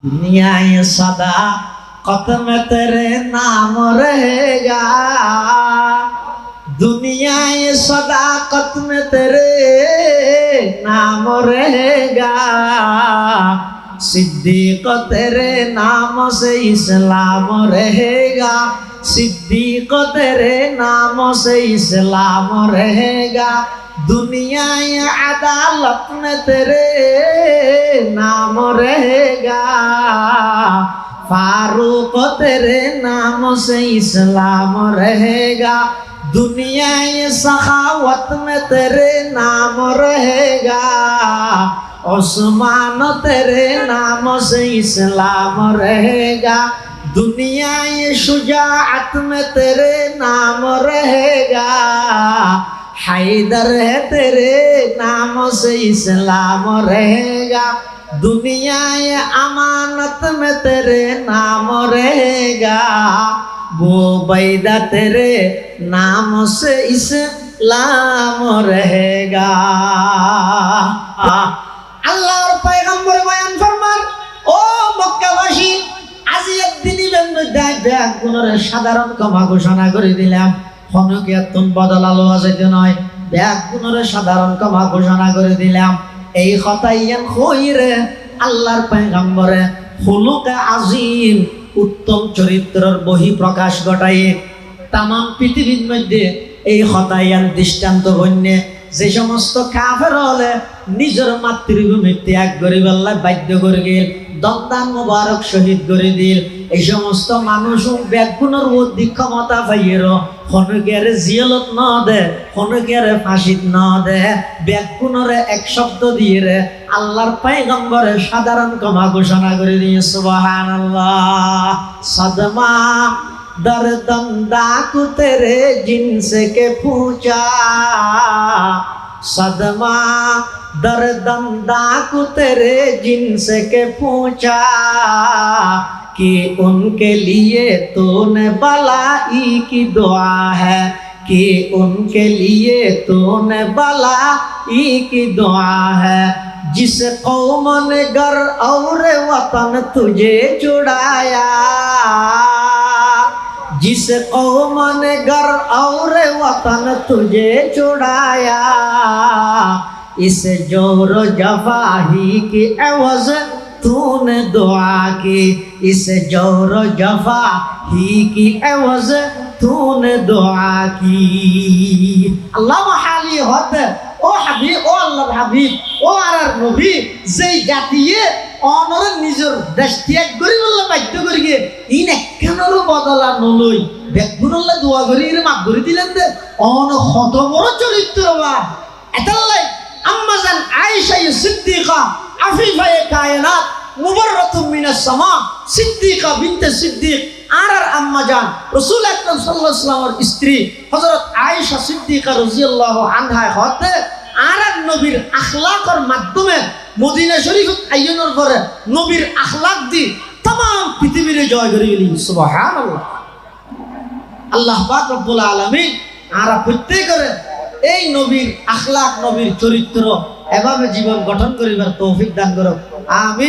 दुनिया ये सदाकत में तेरे नाम रहेगा। दुनिया ये सदाकत में तेरे नाम रहेगा। सिद्दीक तेरे नाम से इस्लाम रहेगा। सिद्दीक तेरे नाम से इस्लाम रहेगा। दुनिया ये अदालत में तेरे नाम रहेगा। फारूक तेरे नाम से इस्लाम रहेगा। दुनिया ये सखावत में तेरे नाम रहेगा। उस्मान तेरे नाम से इस्लाम रहेगा। दुनिया ये शुजाअत में तेरे नाम रहेगा। हैदर है तेरे नाम से इस्लाम रहेगा। दुनिया ये अमानत में तेरे नाम रहेगा। बुबैदा तेरे नाम से इस्लाम रहेगा। আল্লাহর পয়গম্বর বয়ান ফরমান, ও মক্কাবাসী, আজি একদিনই ব্যাগ গুণরে সাধারণ ক্ষমা ঘোষণা করে দিলাম। হনকিয়াতুন বদলালো আছে নয়, ব্যাগ গুণরে সাধারণ ক্ষমা ঘোষণা করে দিলাম। এই খতাইয়ান খইরে আল্লাহর পয়গম্বরে খুলুকে আজিম উত্তম চরিত্রের বহি প্রকাশ ঘটায় তাম পৃথিবীর মধ্যে এই খতাইয়ান দৃষ্টান্ত বন্যে যে সমস্ত কাফের হলে নিজের মাতৃভূমি ত্যাগ করে আল্লাহ বাধ্য করে গেল, দন্দান মুবারক শহীদ করে দিল। এই সমস্ত মানুষ ব্যাগুনের অধিক ক্ষমতা পাইয়ের হনকের জিয়ালত ন দে, হনকের ফাঁসিত ন দে, ব্যাগুনের এক শব্দ দিয়ে রে আল্লাহর পয়গম্বরে সাধারণ ক্ষমা ঘোষণা করে দিয়ে সুবহানাল্লাহ। সদমা दर्दंदा को तेरे जिनसे के पूछा। सदमा दर्दंदा को तेरे जिनसे के पूछा कि उनके लिए तूने भलाई की दुआ है। कि उनके लिए तूने भलाई की दुआ है। जिस कौम ने घर और वतन तुझे छुड़ाया। जिस कौम ने घर और वतन तुझे छुड़ाया। इस जोर जफा ही की एवज तूने दुआ की। इस जोर जफा ही की एवज तूने दुआ की। अल्लाह हाली होते ओ हबीब, ओ अल्लाह हबीब, ओ आरार नबी जे जातिए অনরে নিজের দেশ ত্যাগ করি বললে বাধ্য করি গিয়ে ইন একখানেরও বদলা নলই বেগুনল্লা দোয়া করি এর মাফ করে দিলেন দে অন কত বড় চরিত্রবান। এতাল্লাই আম্মা জান আয়েশা সিদ্দিকা আফিফায়ে কায়নাত মুবাররাতুম মিনাস সামা সিদ্দিকা বিনতে সিদ্দিক আর আম্মা জান রাসূল আকরাম সাল্লাল্লাহু আলাইহি ওয়াসাল্লামের স্ত্রী হযরত আয়েশা সিদ্দিকা রাদিয়াল্লাহু আনহা হতে আর নবীর আখলাকের মাধ্যমে মদিনা শরীফ আইনের পরে নবীর আখলাক দি तमाम পৃথিবীর জয় করে গেলেন। সুবহানাল্লাহ। আল্লাহ পাক রব্বুল আলামিন আর প্রত্যেকের এই নবীর আখলাক নবীর চরিত্র এভাবে জীবন গঠন করিবার তৌফিক দান করুক। আমিন।